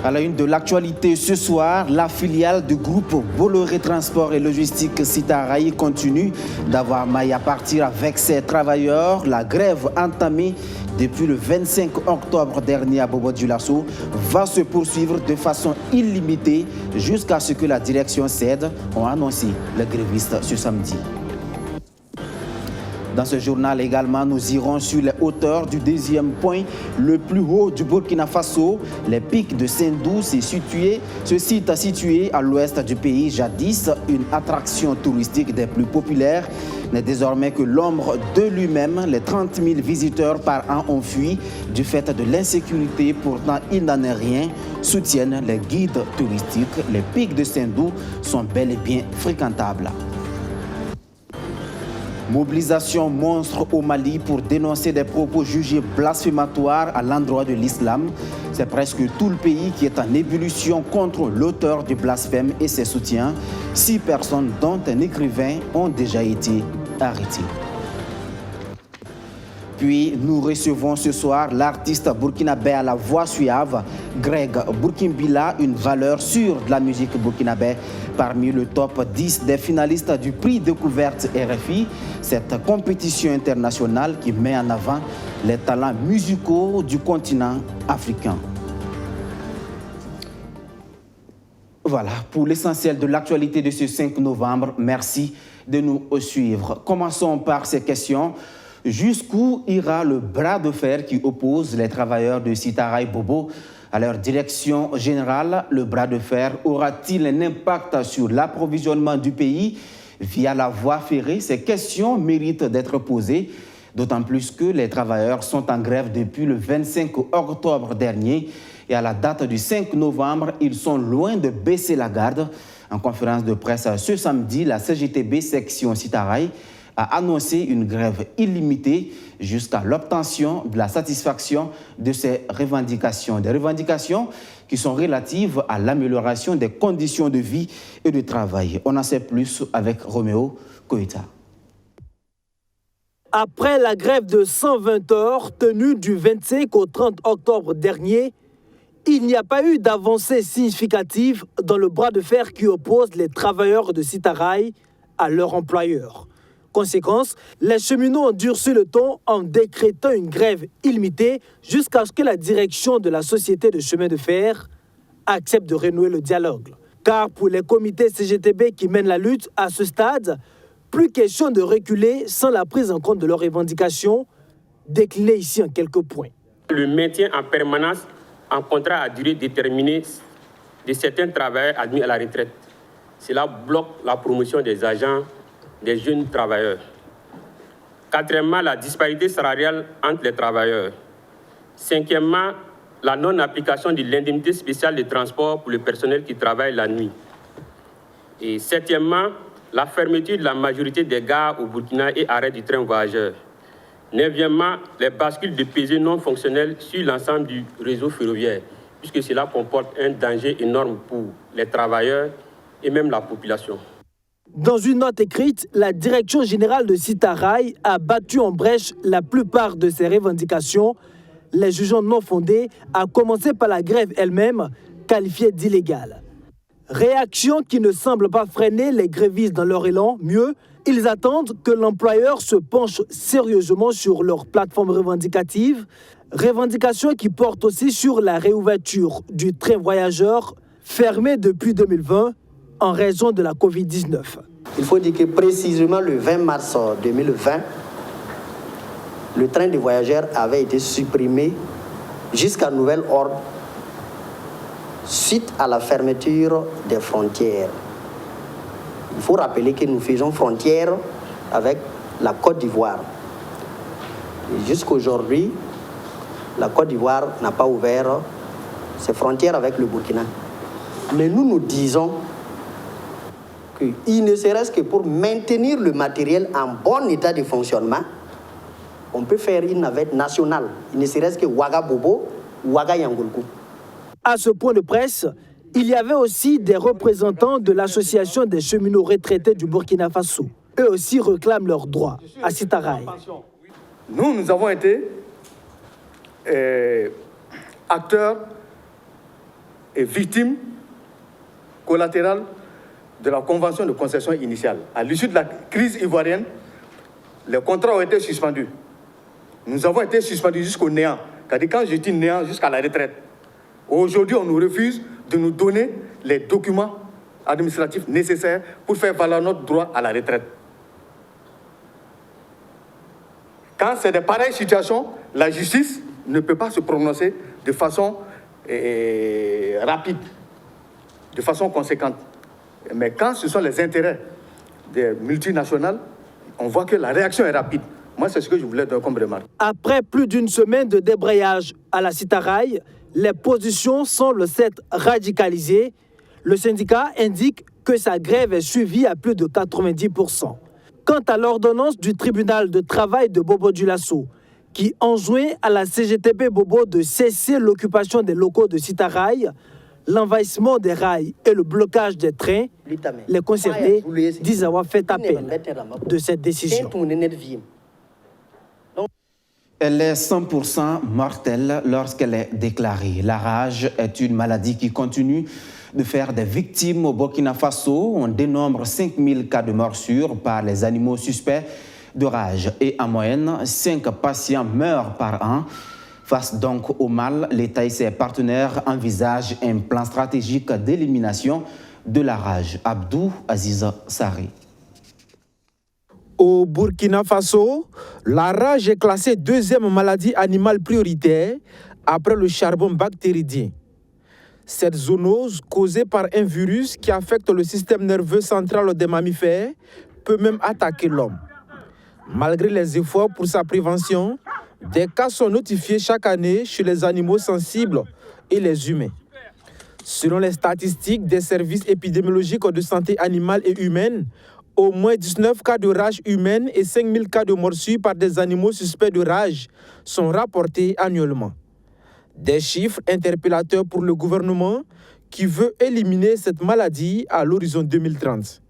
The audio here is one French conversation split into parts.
À la une de l'actualité ce soir, la filiale du groupe Bolloré Transport et Logistique Sitaraï continue d'avoir maille à partir avec ses travailleurs. La grève entamée depuis le 25 octobre dernier à Bobo-Dioulasso va se poursuivre de façon illimitée jusqu'à ce que la direction cède, ont annoncé les grévistes ce samedi. Dans ce journal également, nous irons sur les hauteurs du deuxième point, le plus haut du Burkina Faso. Les pics de Sendou, ce site situé à l'ouest du pays, jadis une attraction touristique des plus populaires, n'est désormais que l'ombre de lui-même. Les 30 000 visiteurs par an ont fui du fait de l'insécurité. Pourtant, il n'en est rien, soutiennent les guides touristiques. Les pics de Sendou sont bel et bien fréquentables. Mobilisation monstre au Mali pour dénoncer des propos jugés blasphématoires à l'endroit de l'islam. C'est presque tout le pays qui est en ébullition contre l'auteur du blasphème et ses soutiens. 6 personnes, dont un écrivain, ont déjà été arrêtées. Puis nous recevons ce soir l'artiste burkinabé à la voix suave, Greg Bourkimbila, une valeur sûre de la musique burkinabé parmi le top 10 des finalistes du prix Découverte RFI, cette compétition internationale qui met en avant les talents musicaux du continent africain. Voilà, pour l'essentiel de l'actualité de ce 5 novembre, merci de nous suivre. Commençons par ces questions. Jusqu'où ira le bras de fer qui oppose les travailleurs de Sitaraï Bobo à leur direction générale? Le bras de fer aura-t-il un impact sur l'approvisionnement du pays via la voie ferrée? Ces questions méritent d'être posées, d'autant plus que les travailleurs sont en grève depuis le 25 octobre dernier et à la date du 5 novembre, ils sont loin de baisser la garde. En conférence de presse ce samedi, la CGTB section Sitaraï a annoncé une grève illimitée jusqu'à l'obtention de la satisfaction de ces revendications. Des revendications qui sont relatives à l'amélioration des conditions de vie et de travail. On en sait plus avec Roméo Koïta. Après la grève de 120 heures tenue du 25 au 30 octobre dernier, il n'y a pas eu d'avancée significative dans le bras de fer qui oppose les travailleurs de Sitaraï à leur employeur. Conséquence, les cheminots ont durci le ton en décrétant une grève illimitée jusqu'à ce que la direction de la société de chemin de fer accepte de renouer le dialogue. Car pour les comités CGTB qui mènent la lutte à ce stade, plus question de reculer sans la prise en compte de leurs revendications, déclinées ici en quelques points. Le maintien en permanence en contrat à durée déterminée de certains travailleurs admis à la retraite. Cela bloque la promotion des agents, des jeunes travailleurs. Quatrièmement, la disparité salariale entre les travailleurs. Cinquièmement, la non-application de l'indemnité spéciale de transport pour le personnel qui travaille la nuit. Et septièmement, la fermeture de la majorité des gares au Burkina et arrêt du train voyageur. Neuvièmement, les bascules de pesées non fonctionnelles sur l'ensemble du réseau ferroviaire, puisque cela comporte un danger énorme pour les travailleurs et même la population. Dans une note écrite, la direction générale de Sitaraï a battu en brèche la plupart de ses revendications, les jugeant non fondées, à commencer par la grève elle-même, qualifiée d'illégale. Réaction qui ne semble pas freiner les grévistes dans leur élan. Mieux, ils attendent que l'employeur se penche sérieusement sur leur plateforme revendicative, revendication qui porte aussi sur la réouverture du train voyageur fermé depuis 2020 en raison de la Covid-19. Il faut dire que précisément le 20 mars 2020, le train de voyageurs avait été supprimé jusqu'à nouvel ordre suite à la fermeture des frontières. Il faut rappeler que nous faisons frontière avec la Côte d'Ivoire. Jusqu'à aujourd'hui, la Côte d'Ivoire n'a pas ouvert ses frontières avec le Burkina. Mais nous disons qu'il ne serait-ce que pour maintenir le matériel en bon état de fonctionnement, on peut faire une navette nationale. Il ne serait-ce que Ouagabobo, Ouagayangolkou. À ce point de presse, il y avait aussi des représentants de l'association des cheminots retraités du Burkina Faso. Eux aussi réclament leurs droits à Sitaraï. Nous avons été acteurs est victime collatérale de la convention de concession initiale. À l'issue de la crise ivoirienne, les contrats ont été suspendus. Nous avons été suspendus jusqu'au néant. C'est-à-dire, quand je dis néant, jusqu'à la retraite. Aujourd'hui, on nous refuse de nous donner les documents administratifs nécessaires pour faire valoir notre droit à la retraite. Quand c'est de pareilles situations, la justice ne peut pas se prononcer de façon rapide, de façon conséquente. Mais quand ce sont les intérêts des multinationales, on voit que la réaction est rapide. Moi, c'est ce que je voulais donner comme remarque. Après plus d'une semaine de débrayage à la Citarail, les positions semblent s'être radicalisées. Le syndicat indique que sa grève est suivie à plus de 90%. Quant à l'ordonnance du tribunal de travail de Bobo Dioulasso, qui enjoint à la CGTP Bobo de cesser l'occupation des locaux de Citarail, l'envahissement des rails et le blocage des trains, les concernés disent avoir fait appel de cette décision. Elle est 100% mortelle lorsqu'elle est déclarée. La rage est une maladie qui continue de faire des victimes au Burkina Faso. On dénombre 5000 cas de morsure par les animaux suspects de rage. Et en moyenne, 5 patients meurent par an. Face donc au mal, l'État et ses partenaires envisagent un plan stratégique d'élimination de la rage. Abdou Aziz Sarri. Au Burkina Faso, la rage est classée deuxième maladie animale prioritaire après le charbon bactéridien. Cette zoonose, causée par un virus qui affecte le système nerveux central des mammifères, peut même attaquer l'homme. Malgré les efforts pour sa prévention, des cas sont notifiés chaque année chez les animaux sensibles et les humains. Selon les statistiques des services épidémiologiques de santé animale et humaine, au moins 19 cas de rage humaine et 5000 cas de morsure par des animaux suspects de rage sont rapportés annuellement. Des chiffres interpellateurs pour le gouvernement qui veut éliminer cette maladie à l'horizon 2030.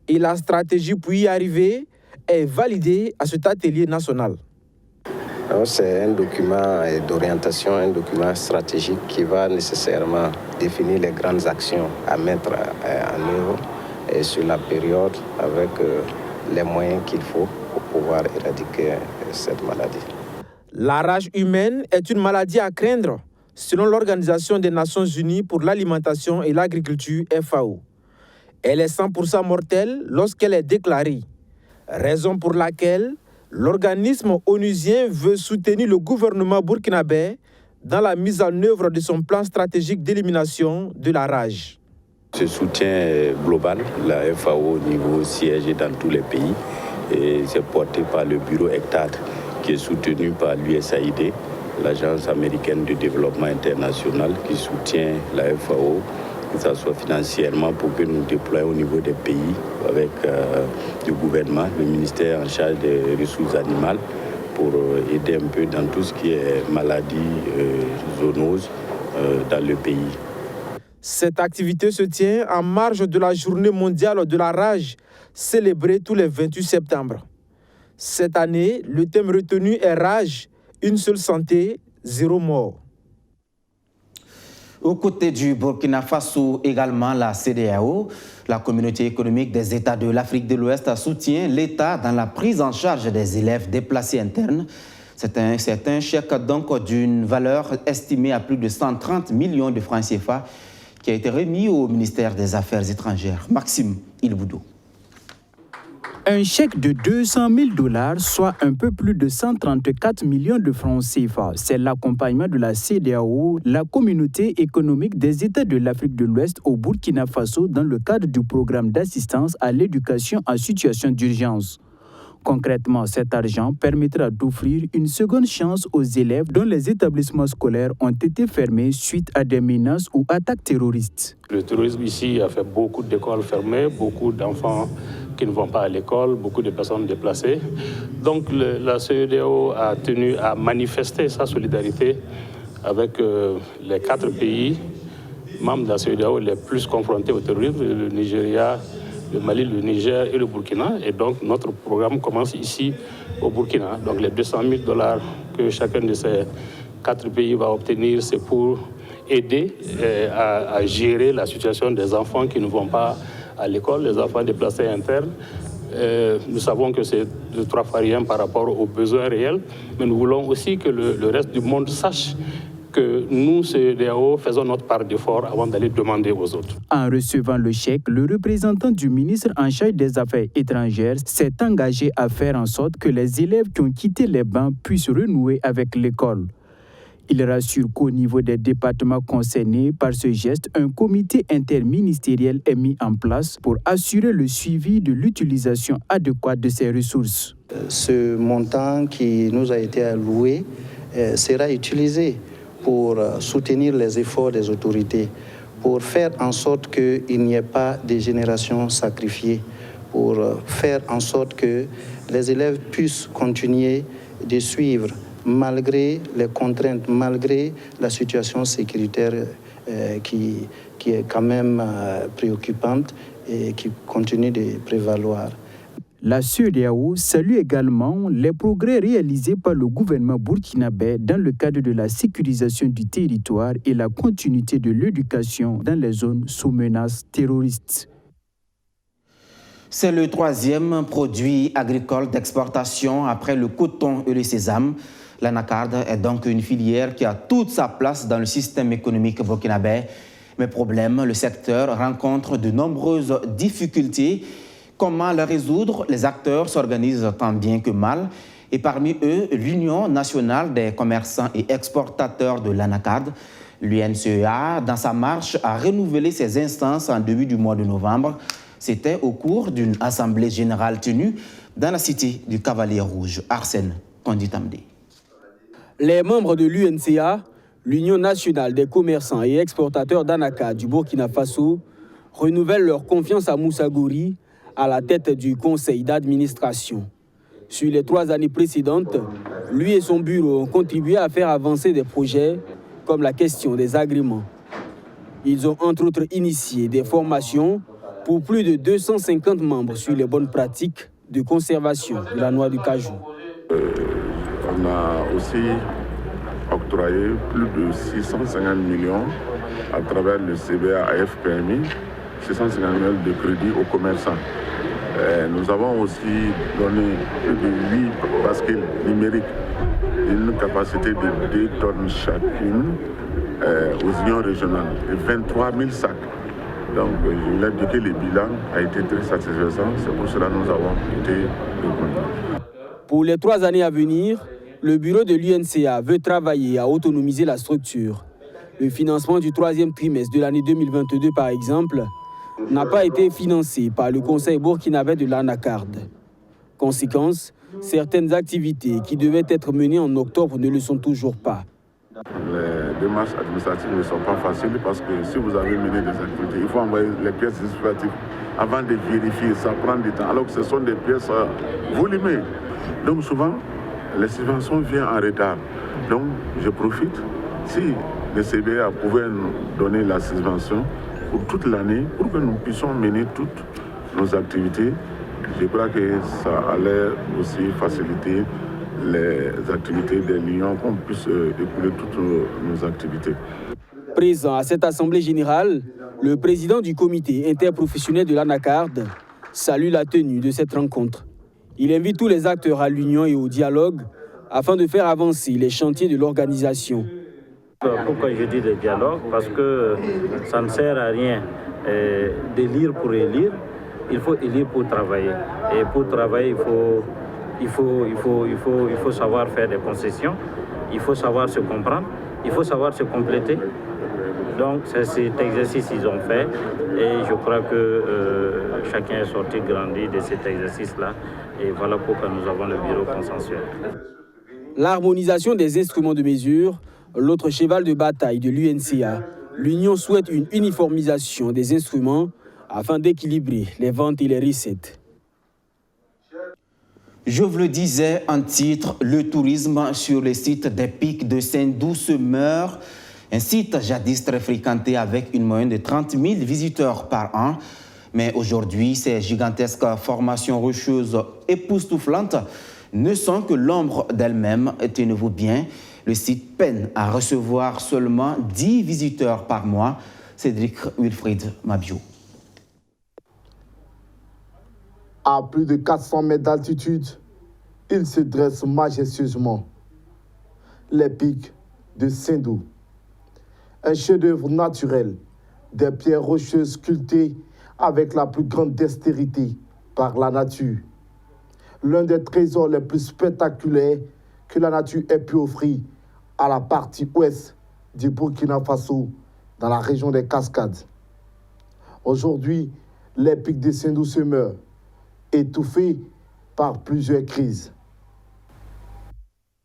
Et la stratégie pour y arriver est validée à cet atelier national. C'est un document d'orientation, un document stratégique qui va nécessairement définir les grandes actions à mettre en œuvre et sur la période avec les moyens qu'il faut pour pouvoir éradiquer cette maladie. La rage humaine est une maladie à craindre, selon l'Organisation des Nations Unies pour l'alimentation et l'agriculture, FAO. Elle est 100% mortelle lorsqu'elle est déclarée, raison pour laquelle l'organisme onusien veut soutenir le gouvernement burkinabé dans la mise en œuvre de son plan stratégique d'élimination de la rage. Ce soutien global, la FAO au niveau siège dans tous les pays, et c'est porté par le bureau ECTAD qui est soutenu par l'USAID, l'Agence américaine de développement international qui soutient la FAO, que ce soit financièrement pour que nous déployions au niveau des pays avec le gouvernement, le ministère en charge des ressources animales pour aider un peu dans tout ce qui est maladie, zoonose dans le pays. Cette activité se tient en marge de la Journée mondiale de la rage, célébrée tous les 28 septembre. Cette année, le thème retenu est rage, une seule santé, 0 mort. Aux côtés du Burkina Faso, également la CEDEAO, la communauté économique des États de l'Afrique de l'Ouest, soutient l'État dans la prise en charge des élèves déplacés internes. C'est un chèque donc d'une valeur estimée à plus de 130 millions de francs CFA qui a été remis au ministère des Affaires étrangères. Maxime Ilboudou. Un chèque de 200 000 $, soit un peu plus de 134 millions de francs CFA. C'est l'accompagnement de la CEDEAO, la communauté économique des États de l'Afrique de l'Ouest au Burkina Faso dans le cadre du programme d'assistance à l'éducation en situation d'urgence. Concrètement, cet argent permettra d'offrir une seconde chance aux élèves dont les établissements scolaires ont été fermés suite à des menaces ou attaques terroristes. Le terrorisme ici a fait beaucoup d'écoles fermées, beaucoup d'enfants qui ne vont pas à l'école, beaucoup de personnes déplacées. Donc la CEDEAO a tenu à manifester sa solidarité avec les 4 pays membres de la CEDEAO les plus confrontés au terrorisme, le Nigeria, le Mali, le Niger et le Burkina. Et donc, notre programme commence ici au Burkina. Donc, les 200 000 $ que chacun de ces 4 pays va obtenir, c'est pour aider à gérer la situation des enfants qui ne vont pas à l'école, les enfants déplacés internes. Nous savons que c'est 3 fois rien par rapport aux besoins réels, mais nous voulons aussi que le reste du monde sache que nous, CEDEAO, faisons notre part d'effort avant d'aller demander aux autres. En recevant le chèque, le représentant du ministre en charge des Affaires étrangères s'est engagé à faire en sorte que les élèves qui ont quitté les bancs puissent renouer avec l'école. Il rassure qu'au niveau des départements concernés par ce geste, un comité interministériel est mis en place pour assurer le suivi de l'utilisation adéquate de ces ressources. Ce montant qui nous a été alloué sera utilisé pour soutenir les efforts des autorités, pour faire en sorte qu'il n'y ait pas de générations sacrifiées, pour faire en sorte que les élèves puissent continuer de suivre malgré les contraintes, malgré la situation sécuritaire qui est quand même préoccupante et qui continue de prévaloir. La CEDEAO salue également les progrès réalisés par le gouvernement burkinabé dans le cadre de la sécurisation du territoire et la continuité de l'éducation dans les zones sous menace terroriste. C'est le 3e produit agricole d'exportation après le coton et le sésame. L'anacarde est donc une filière qui a toute sa place dans le système économique burkinabé. Mais problème, le secteur rencontre de nombreuses difficultés. Comment les résoudre? Les acteurs s'organisent tant bien que mal. Et parmi eux, l'Union nationale des commerçants et exportateurs de l'anacarde, l'UNCEA, dans sa marche, a renouvelé ses instances en début du mois de novembre. C'était au cours d'une assemblée générale tenue dans la cité du Cavalier Rouge. Arsène Konditamde. Les membres de l'UNCA, l'Union nationale des commerçants et exportateurs d'anacarde du Burkina Faso, renouvellent leur confiance à Moussa Gouri à la tête du conseil d'administration. Sur les 3 années précédentes, lui et son bureau ont contribué à faire avancer des projets comme la question des agréments. Ils ont entre autres initié des formations pour plus de 250 membres sur les bonnes pratiques de conservation de la noix du cajou. On a aussi octroyé plus de 650 millions à travers le CBA AFPMI, 650 millions de crédits aux commerçants. Nous avons aussi donné plus de 8 bascules numériques d'une capacité de 2 tonnes chacune aux unions régionales et 23 000 sacs. Donc, je voulais dire que le bilan a été très satisfaisant. C'est pour cela que nous avons été reconnus. Pour les 3 années à venir, le bureau de l'UNCA veut travailler à autonomiser la structure. Le financement du 3e trimestre de l'année 2022, par exemple, n'a pas été financé par le Conseil burkinabé de l'anacarde. Conséquence, certaines activités qui devaient être menées en octobre ne le sont toujours pas. Les démarches administratives ne sont pas faciles parce que si vous avez mené des activités, il faut envoyer les pièces justificatives avant de vérifier, ça prend du temps, alors que ce sont des pièces volumées. Donc souvent, les subventions viennent en retard. Donc je profite, si le CBA pouvait nous donner la subvention pour toute l'année, pour que nous puissions mener toutes nos activités, je crois que ça allait aussi faciliter les activités de l'Union, qu'on puisse écouler toutes nos activités. Présent à cette assemblée générale, le président du comité interprofessionnel de l'anacarde salue la tenue de cette rencontre. Il invite tous les acteurs à l'union et au dialogue afin de faire avancer les chantiers de l'organisation. Pourquoi je dis le dialogue? Parce que ça ne sert à rien d'élire pour élire. Il faut élire pour travailler. Et pour travailler, il faut savoir faire des concessions, il faut savoir se comprendre, il faut savoir se compléter. Donc c'est cet exercice qu'ils ont fait et je crois que chacun est sorti grandi de cet exercice-là. Et voilà pourquoi nous avons le bureau consensuel. L'harmonisation des instruments de mesure, l'autre cheval de bataille de l'UNCA, l'Union souhaite une uniformisation des instruments afin d'équilibrer les ventes et les recettes. Je vous le disais en titre, le tourisme sur le site des Pics de Sendou se meurt. Un site jadis très fréquenté avec une moyenne de 30 000 visiteurs par an. Mais aujourd'hui, ces gigantesques formations rocheuses époustouflantes ne sont que l'ombre d'elles-mêmes. Tenez-vous bien, Le site peine à recevoir seulement 10 visiteurs par mois. Cédric Wilfried Mabio. À plus de 400 mètres d'altitude, il se dresse majestueusement. Les pics de Sendou. Un chef-d'œuvre naturel, des pierres rocheuses sculptées avec la plus grande dextérité par la nature. L'un des trésors les plus spectaculaires que la nature ait pu offrir à la partie ouest du Burkina Faso, dans la région des Cascades. Aujourd'hui, les pics de Sendou se meurent, étouffés par plusieurs crises.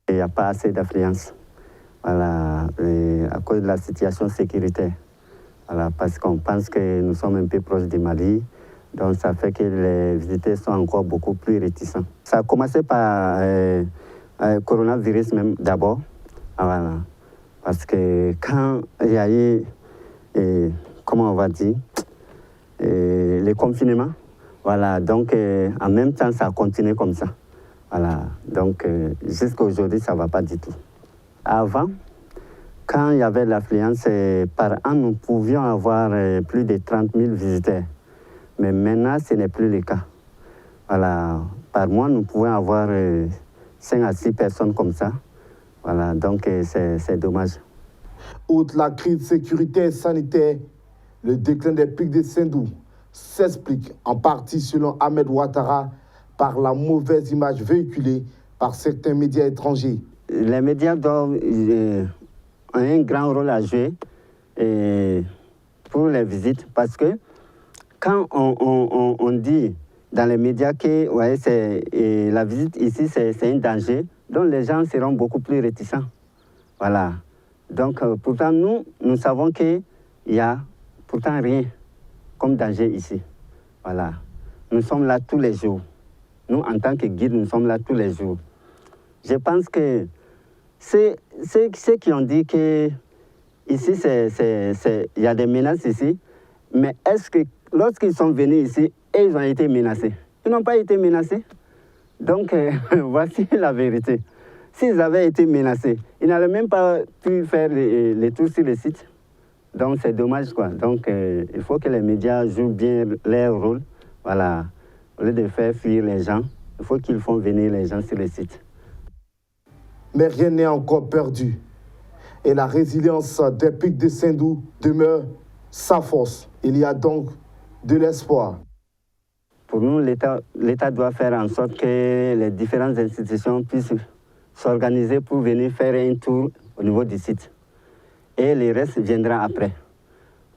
Il n'y a pas assez d'affluence, voilà, à cause de la situation sécuritaire. Voilà, parce qu'on pense que nous sommes un peu proches du Mali, donc ça fait que les visiteurs sont encore beaucoup plus réticents. Ça a commencé par coronavirus même d'abord, voilà, parce que quand il y a eu, comment on va dire, les confinements, voilà, donc en même temps ça a continué comme ça. Voilà, donc jusqu'à aujourd'hui ça ne va pas du tout. Avant, quand il y avait l'affluence, par an, nous pouvions avoir plus de 30 000 visiteurs. Mais maintenant, ce n'est plus le cas. Voilà, par mois, nous pouvons avoir 5 à 6 personnes comme ça. Voilà, donc c'est dommage. Outre la crise sécuritaire et sanitaire, le déclin des pics de Sendou s'explique en partie, selon Ahmed Ouattara, par la mauvaise image véhiculée par certains médias étrangers. Les médias ont un grand rôle à jouer pour les visites, parce que quand on dit dans les médias que ouais, la visite ici c'est un danger, donc les gens seront beaucoup plus réticents. Voilà. Donc pourtant nous savons qu'il n'y a pourtant rien comme danger ici. Voilà. Nous sommes là tous les jours. Nous, en tant que guides, nous sommes là tous les jours. Je pense que c'est ceux qui ont dit que ici, il y a des menaces ici, mais est-ce que lorsqu'ils sont venus ici, ils ont été menacés? Ils n'ont pas été menacés. Donc, voici la vérité. S'ils avaient été menacés, ils n'allaient même pas pu faire les tours sur le site. Donc, c'est dommage, quoi. Donc, il faut que les médias jouent bien leur rôle. Voilà. Au lieu de faire fuir les gens, il faut qu'ils font venir les gens sur le site. Mais rien n'est encore perdu. Et la résilience des pics de Sendou demeure sa force. Il y a donc de l'espoir. Pour nous, l'État doit faire en sorte que les différentes institutions puissent s'organiser pour venir faire un tour au niveau du site. Et le reste viendra après.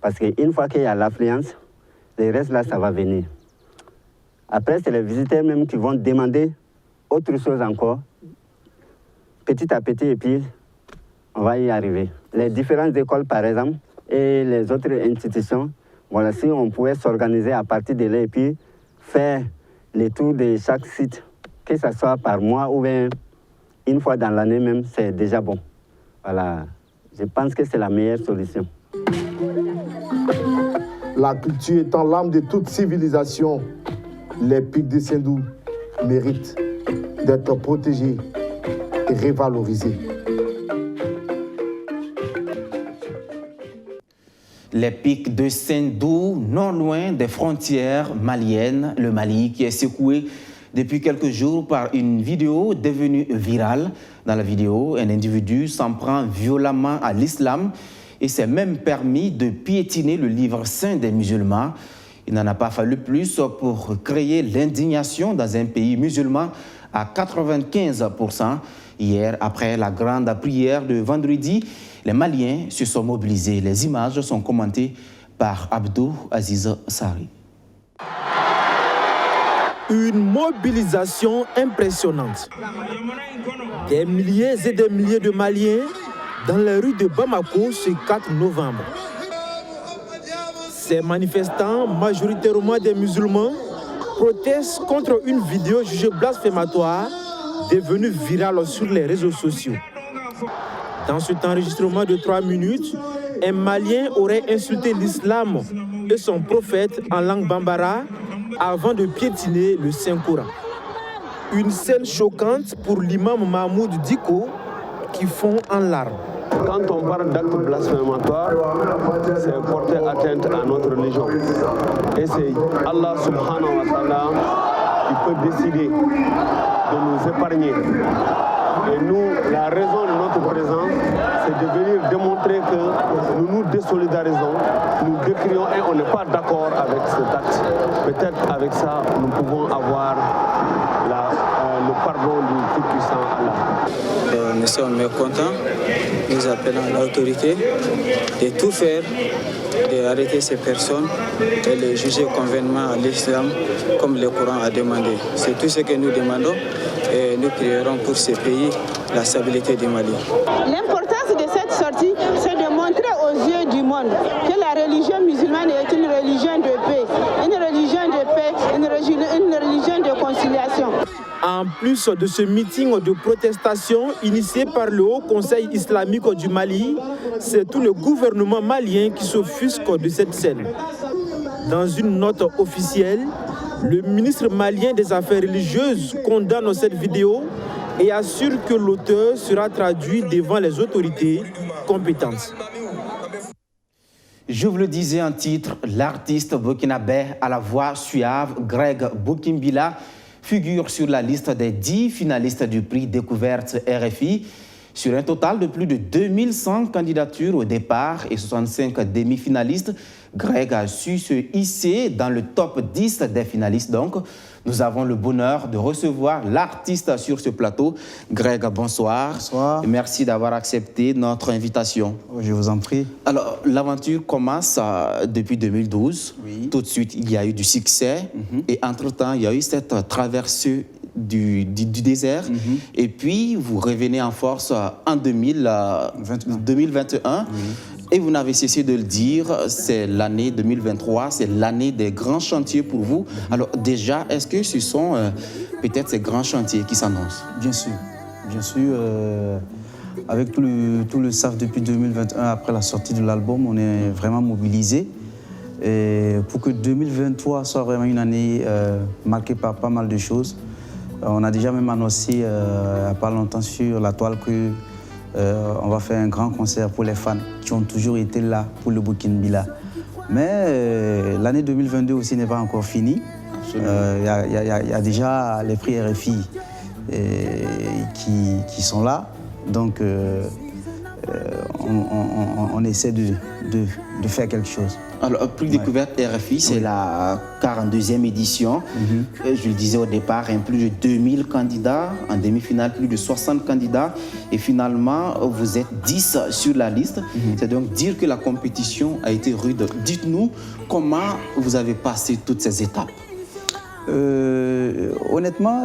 Parce qu'une fois qu'il y a l'affluence, le reste là, ça va venir. Après, c'est les visiteurs même qui vont demander autre chose encore, petit à petit, et puis on va y arriver. Les différentes écoles, par exemple, et les autres institutions, voilà, si on pouvait s'organiser à partir de là et puis faire les tours de chaque site, que ce soit par mois ou bien une fois dans l'année même, c'est déjà bon. Voilà, je pense que c'est la meilleure solution. La culture étant l'âme de toute civilisation, les pics de Sendou méritent d'être protégés et révalorisés. Les pics de Sendou, non loin des frontières maliennes, le Mali qui est secoué depuis quelques jours par une vidéo devenue virale. Dans la vidéo, un individu s'en prend violemment à l'islam et s'est même permis de piétiner le livre saint des musulmans. Il n'en a pas fallu plus pour créer l'indignation dans un pays musulman à 95%. Hier, après la grande prière de vendredi, les Maliens se sont mobilisés. Les images sont commentées par Abdou Aziz Sari. Une mobilisation impressionnante. Des milliers et des milliers de Maliens dans les rues de Bamako ce 4 novembre. Ces manifestants, majoritairement des musulmans, protestent contre une vidéo jugée blasphématoire devenue virale sur les réseaux sociaux. Dans cet enregistrement de 3 minutes, un Malien aurait insulté l'islam et son prophète en langue bambara avant de piétiner le Saint-Coran. Une scène choquante pour l'imam Mahmoud Diko, qui fond en larmes. Quand on parle d'actes blasphématoires, c'est porter atteinte à notre religion. Et c'est Allah subhanahu wa ta'ala qui peut décider de nous épargner. Et nous, la raison de notre présence, c'est de venir démontrer que nous nous désolidarisons, nous décrions et on n'est pas d'accord avec cet acte. Peut-être avec ça, nous pouvons avoir le pardon du Tout-Puissant Allah. Nous sommes mécontents. Nous appelons l'autorité de tout faire, d'arrêter ces personnes et les juger convenablement à l'islam comme le Coran a demandé. C'est tout ce que nous demandons et nous prierons pour ces pays la stabilité du Mali. L'importance de cette sortie, c'est de montrer aux yeux du monde que la religion musulmane est une religion de paix, une religion de conciliation. En plus de ce meeting de protestation initié par le Haut Conseil islamique du Mali, c'est tout le gouvernement malien qui s'offusque de cette scène. Dans une note officielle, le ministre malien des Affaires religieuses condamne cette vidéo et assure que l'auteur sera traduit devant les autorités compétentes. Je vous le disais en titre, l'artiste burkinabé à la voix suave, Greg Boukimbila, figure sur la liste des 10 finalistes du prix Découverte RFI. Sur un total de plus de 2100 candidatures au départ et 65 demi-finalistes, Greg a su se hisser dans le top 10 des finalistes. Donc, nous avons le bonheur de recevoir l'artiste sur ce plateau. Greg, bonsoir. Bonsoir. Et merci d'avoir accepté notre invitation. Je vous en prie. Alors, l'aventure commence depuis 2012. Oui. Tout de suite, il y a eu du succès. Et entre-temps, il y a eu cette traversée du désert. Et puis, vous revenez en force en 2021. Et vous n'avez cessé de le dire, c'est l'année 2023, c'est l'année des grands chantiers pour vous. Alors déjà, est-ce que ce sont peut-être ces grands chantiers qui s'annoncent? Bien sûr. Avec tout le staff depuis 2021, après la sortie de l'album, on est vraiment mobilisés. Et pour que 2023 soit vraiment une année marquée par pas mal de choses. On a déjà même annoncé il n'y a pas longtemps sur la toile que on va faire un grand concert pour les fans qui ont toujours été là pour le Boukimbila. Mais l'année 2022 aussi n'est pas encore finie. Il y a déjà les prix RFI qui sont là. Donc on essaie de faire quelque chose. Alors, prix Découverte RFI, c'est la 42e édition. Je le disais au départ, plus de 2000 candidats. En demi-finale, plus de 60 candidats. Et finalement, vous êtes 10 sur la liste. C'est donc dire que la compétition a été rude. Dites-nous comment vous avez passé toutes ces étapes. Honnêtement,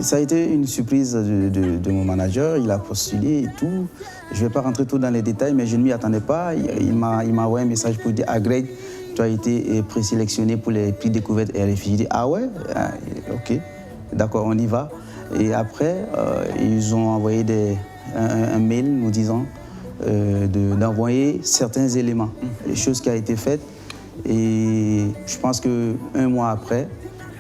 ça a été une surprise de mon manager. Il a postulé et tout. Je ne vais pas rentrer tout dans les détails, mais je ne m'y attendais pas. Il m'a envoyé un message pour dire « Ah Greg, tu as été présélectionné pour les prix Découverte RFI ». J'ai dit « Ah ouais, ok, d'accord, on y va ». Et après, ils ont envoyé un mail nous disant d'envoyer certains éléments, les choses qui ont été faites. Et je pense qu'un mois après,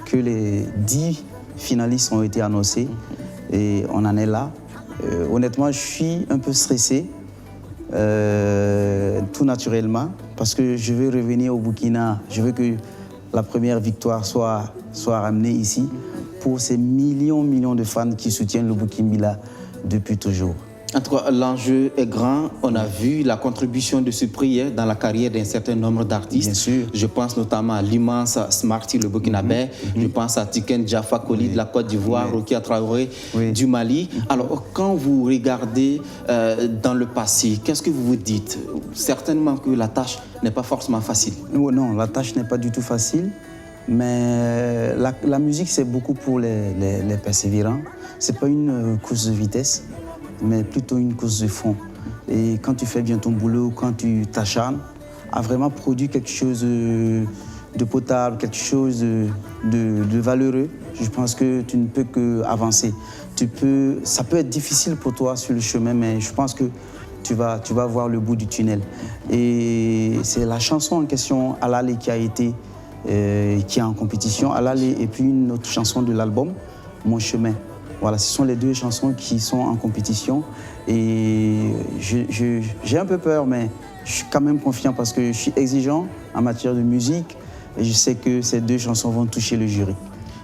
que les 10 finalistes ont été annoncés et on en est là. Honnêtement, je suis un peu stressé, tout naturellement, parce que je veux revenir au Burkina. Je veux que la première victoire soit ramenée ici pour ces millions de fans qui soutiennent le Boukimbila depuis toujours. En tout cas, l'enjeu est grand. On a vu la contribution de ce prix dans la carrière d'un certain nombre d'artistes. Bien sûr. Je pense notamment à l'immense Smarty, le Burkinabé. Je pense à Tiken Jaffa Koli de la Côte d'Ivoire, Rokia Traoré du Mali. Alors, quand vous regardez dans le passé, qu'est-ce que vous vous dites? Certainement que la tâche n'est pas forcément facile. Non, la tâche n'est pas du tout facile. Mais la musique, c'est beaucoup pour les persévérants. Ce n'est pas une course de vitesse, mais plutôt une course de fond. Et quand tu fais bien ton boulot, quand tu t'acharnes à vraiment produire quelque chose de potable, quelque chose de valeureux, je pense que tu ne peux qu'avancer. Ça peut être difficile pour toi sur le chemin, mais je pense que tu vas voir le bout du tunnel. Et c'est la chanson en question, Alale, qui est en compétition, Alale, et puis une autre chanson de l'album, Mon chemin. Voilà, ce sont les 2 chansons qui sont en compétition. Et j'ai un peu peur, mais je suis quand même confiant parce que je suis exigeant en matière de musique et je sais que ces 2 chansons vont toucher le jury.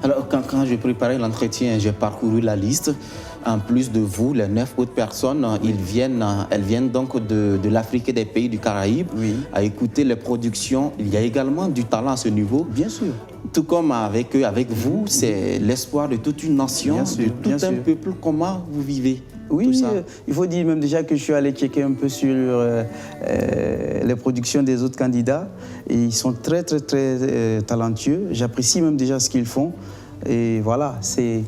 Alors, quand j'ai préparé l'entretien, j'ai parcouru la liste. En plus de vous, les 9 autres personnes, elles viennent donc de l'Afrique et des pays du Caraïbe à écouter les productions. Il y a également du talent à ce niveau. Bien sûr. Tout comme avec vous, c'est l'espoir de toute une nation, de tout un peuple. Comment vous vivez Oui, tout ça? Il faut dire même déjà que je suis allé checker un peu sur les productions des autres candidats. Et ils sont très, très, très talentueux. J'apprécie même déjà ce qu'ils font. Et voilà, c'est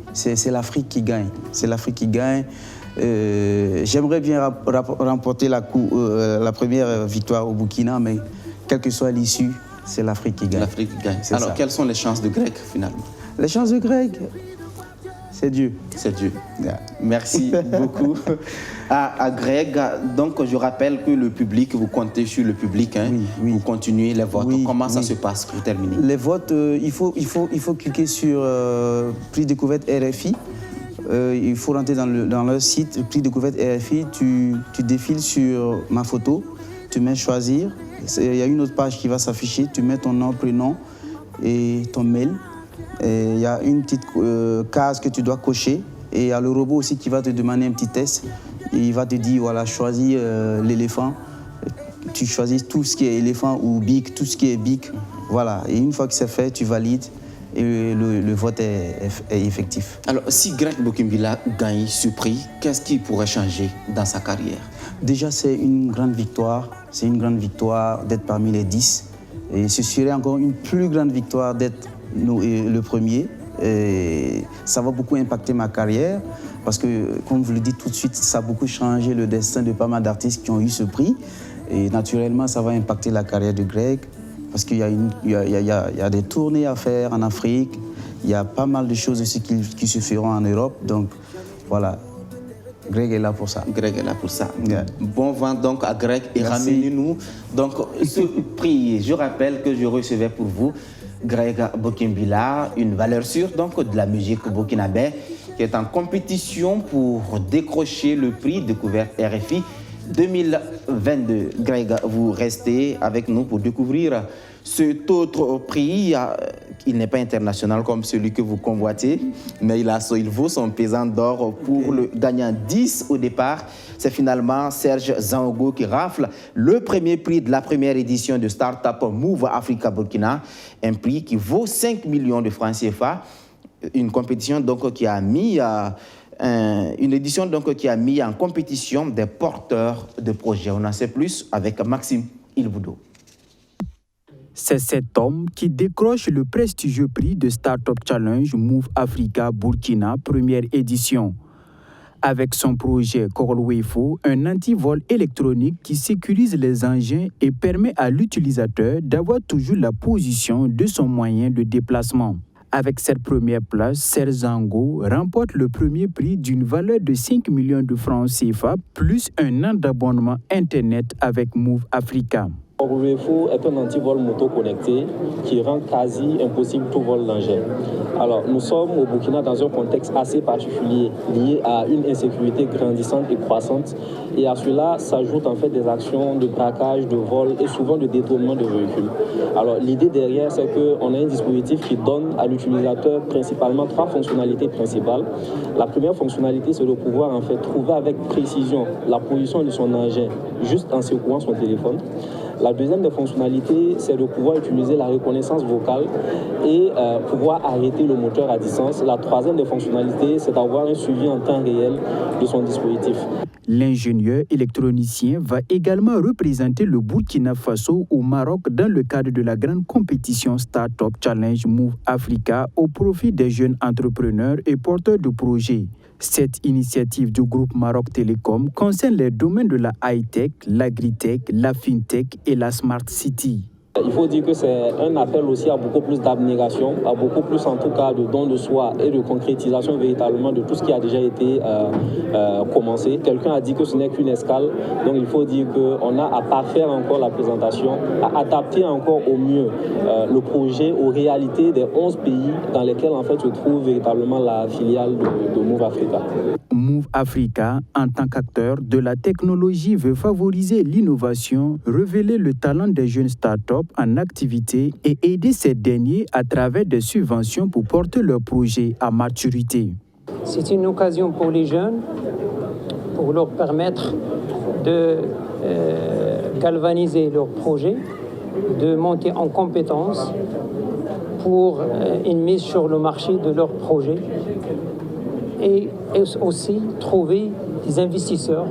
l'Afrique qui gagne. C'est l'Afrique qui gagne. J'aimerais bien remporter la première victoire au Burkina, mais quelle que soit l'issue, c'est l'Afrique qui gagne. L'Afrique qui gagne. Alors, quelles sont les chances de Greg, finalement? Les chances de Greg, c'est Dieu. C'est Dieu. Merci beaucoup à Greg. Donc, je rappelle que le public, vous comptez sur le public. Hein, vous continuez les votes. Comment ça se passe pour terminer? Les votes, il faut cliquer sur Prix Découverte RFI. Il faut rentrer dans leur site, Prix Découverte RFI. Tu défiles sur ma photo, tu mets choisir. Il y a une autre page qui va s'afficher. Tu mets ton nom, prénom et ton mail. Il y a une petite case que tu dois cocher et il y a le robot aussi qui va te demander un petit test. Et il va te dire, voilà, choisis l'éléphant. Tu choisis tout ce qui est éléphant ou bic, tout ce qui est bic. Voilà, et une fois que c'est fait, tu valides et le vote est effectif. Alors, si Greg Bokimbila gagne ce prix, qu'est-ce qui pourrait changer dans sa carrière? Déjà, c'est une grande victoire. C'est une grande victoire d'être parmi les 10. Et ce serait encore une plus grande victoire d'être le premier. Et ça va beaucoup impacter ma carrière parce que, comme vous le dites tout de suite, ça a beaucoup changé le destin de pas mal d'artistes qui ont eu ce prix. Et naturellement, ça va impacter la carrière de Greg parce qu'il y a des tournées à faire en Afrique. Il y a pas mal de choses aussi qui se feront en Europe. Donc, voilà. Greg est là pour ça. Greg est là pour ça. Bon vent donc à Greg et ramenez-nous donc ce prix. Je rappelle que je recevais pour vous Greg Bokimbila, une valeur sûre donc de la musique burkinabé qui est en compétition pour décrocher le prix Découverte RFI 2022. Greg, vous restez avec nous pour découvrir cet autre prix. Il n'est pas international comme celui que vous convoitez, mais il vaut son pesant d'or pour le gagnant 10 au départ. C'est finalement Serge Zango qui rafle le premier prix de la première édition de Startup Move Africa Burkina, un prix qui vaut 5 millions de francs CFA. Une compétition donc qui a mis une édition donc qui a mis en compétition des porteurs de projets. On en sait plus avec Maxime Ilboudo. C'est cet homme qui décroche le prestigieux prix de Startup Challenge Move Africa Burkina, première édition. Avec son projet Corolwefo, un antivol électronique qui sécurise les engins et permet à l'utilisateur d'avoir toujours la position de son moyen de déplacement. Avec cette première place, Serge Zango remporte le premier prix d'une valeur de 5 millions de francs CFA, plus un an d'abonnement Internet avec Move Africa. Corolwefo est un antivol moto connecté qui rend quasi impossible tout vol d'engin. Alors, nous sommes au Burkina dans un contexte assez particulier lié à une insécurité grandissante et croissante. Et à cela s'ajoutent en fait des actions de braquage, de vol et souvent de détournement de véhicules. Alors, l'idée derrière, c'est qu'on a un dispositif qui donne à l'utilisateur principalement 3 fonctionnalités principales. La première fonctionnalité, c'est de pouvoir en fait trouver avec précision la position de son engin juste en secouant son téléphone. La deuxième des fonctionnalités, c'est de pouvoir utiliser la reconnaissance vocale et pouvoir arrêter le moteur à distance. La troisième des fonctionnalités, c'est d'avoir un suivi en temps réel de son dispositif. L'ingénieur électronicien va également représenter le Burkina Faso au Maroc dans le cadre de la grande compétition Startup Challenge Move Africa au profit des jeunes entrepreneurs et porteurs de projets. Cette initiative du groupe Maroc Télécom concerne les domaines de la high-tech, l'agri-tech, la fintech et la smart city. Il faut dire que c'est un appel aussi à beaucoup plus d'abnégation, à beaucoup plus en tout cas de don de soi et de concrétisation véritablement de tout ce qui a déjà été commencé. Quelqu'un a dit que ce n'est qu'une escale, donc il faut dire qu'on a à parfaire encore la présentation, à adapter encore au mieux le projet aux réalités des 11 pays dans lesquels en fait se trouve véritablement la filiale de Move Africa. Move Africa, en tant qu'acteur de la technologie, veut favoriser l'innovation, révéler le talent des jeunes startups en activité et aider ces derniers à travers des subventions pour porter leurs projets à maturité. C'est une occasion pour les jeunes, pour leur permettre de galvaniser leurs projets, de monter en compétences pour une mise sur le marché de leurs projets et aussi trouver des investisseurs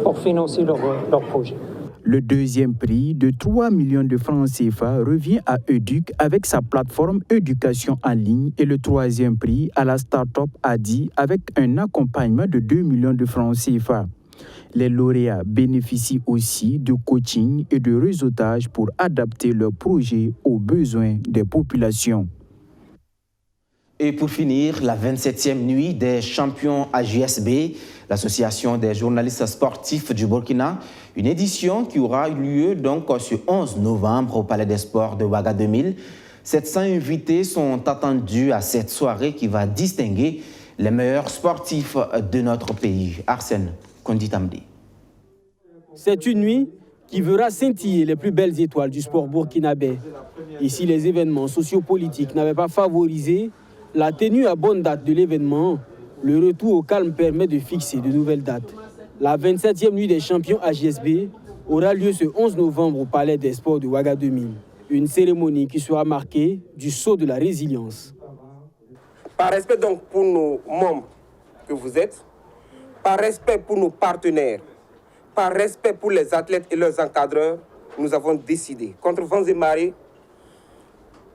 pour financer leurs projets. Le deuxième prix de 3 millions de francs CFA revient à Educ avec sa plateforme éducation en ligne et le troisième prix à la start-up Adi avec un accompagnement de 2 millions de francs CFA. Les lauréats bénéficient aussi de coaching et de réseautage pour adapter leurs projets aux besoins des populations. Et pour finir, la 27e nuit des champions AJSB, l'association des journalistes sportifs du Burkina, une édition qui aura lieu donc ce 11 novembre au Palais des Sports de Ouaga 2000. 700 invités sont attendus à cette soirée qui va distinguer les meilleurs sportifs de notre pays. Arsène Konditamdi. C'est une nuit qui verra scintiller les plus belles étoiles du sport burkinabé. Ici, les événements sociopolitiques n'avaient pas favorisé la tenue à bonne date de l'événement. Le retour au calme permet de fixer de nouvelles dates. La 27e nuit des champions AJSB aura lieu ce 11 novembre au Palais des Sports de Ouaga 2000. Une cérémonie qui sera marquée du sceau de la résilience. Par respect donc pour nos membres que vous êtes, par respect pour nos partenaires, par respect pour les athlètes et leurs encadreurs, nous avons décidé, contre vents et marées,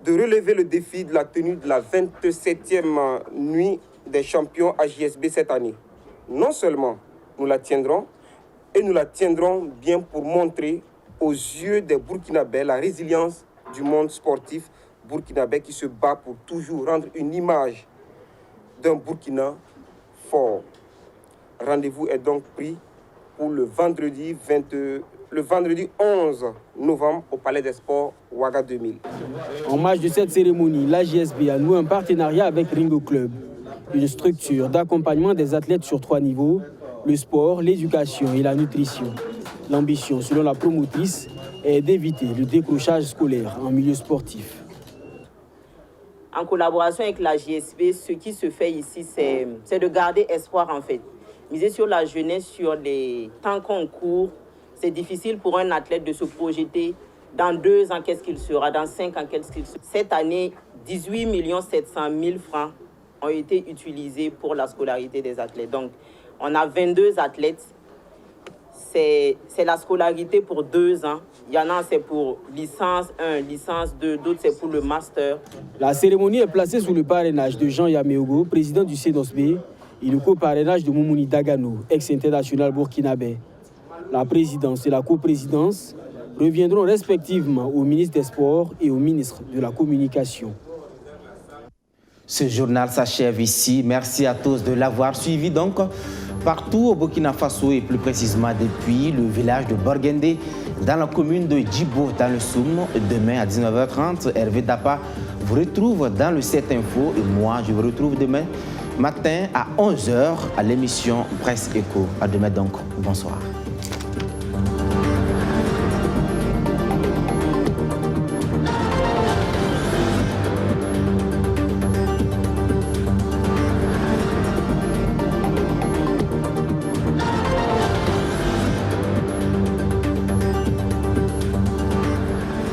de relever le défi de la tenue de la 27e nuit des champions AJSB cette année. Non seulement nous la tiendrons, et nous la tiendrons bien pour montrer aux yeux des Burkinabés la résilience du monde sportif burkinabé qui se bat pour toujours rendre une image d'un Burkina fort. Rendez-vous est donc pris pour le vendredi 11 novembre au Palais des Sports Ouaga 2000. En marge de cette cérémonie, l'AJSB a noué un partenariat avec Ringo Club, une structure d'accompagnement des athlètes sur 3 niveaux, le sport, l'éducation et la nutrition. L'ambition, selon la promotrice, est d'éviter le décrochage scolaire en milieu sportif. En collaboration avec la JSB, ce qui se fait ici, c'est de garder espoir en fait. Miser sur la jeunesse, sur les temps qu'on court, c'est difficile pour un athlète de se projeter dans 2 ans, qu'est-ce qu'il sera, dans 5 ans, qu'est-ce qu'il sera. Cette année, 18 700 000 francs ont été utilisés pour la scolarité des athlètes. Donc, on a 22 athlètes. C'est la scolarité pour 2 ans. Il y en a, c'est pour licence 1, licence 2, d'autres, c'est pour le master. La cérémonie est placée sous le parrainage de Jean Yameogo, président du CENOSB, et le co-parrainage de Moumouni Dagano, ex-international burkinabé. La présidence et la coprésidence reviendront respectivement au ministre des Sports et au ministre de la Communication. Ce journal s'achève ici. Merci à tous de l'avoir suivi. Donc, partout au Burkina Faso et plus précisément depuis le village de Borgendé, dans la commune de Djibo, dans le Soum. Demain à 19h30, Hervé Dapa vous retrouve dans le 7 Info et moi, je vous retrouve demain matin à 11h à l'émission Presse Éco. À demain donc. Bonsoir.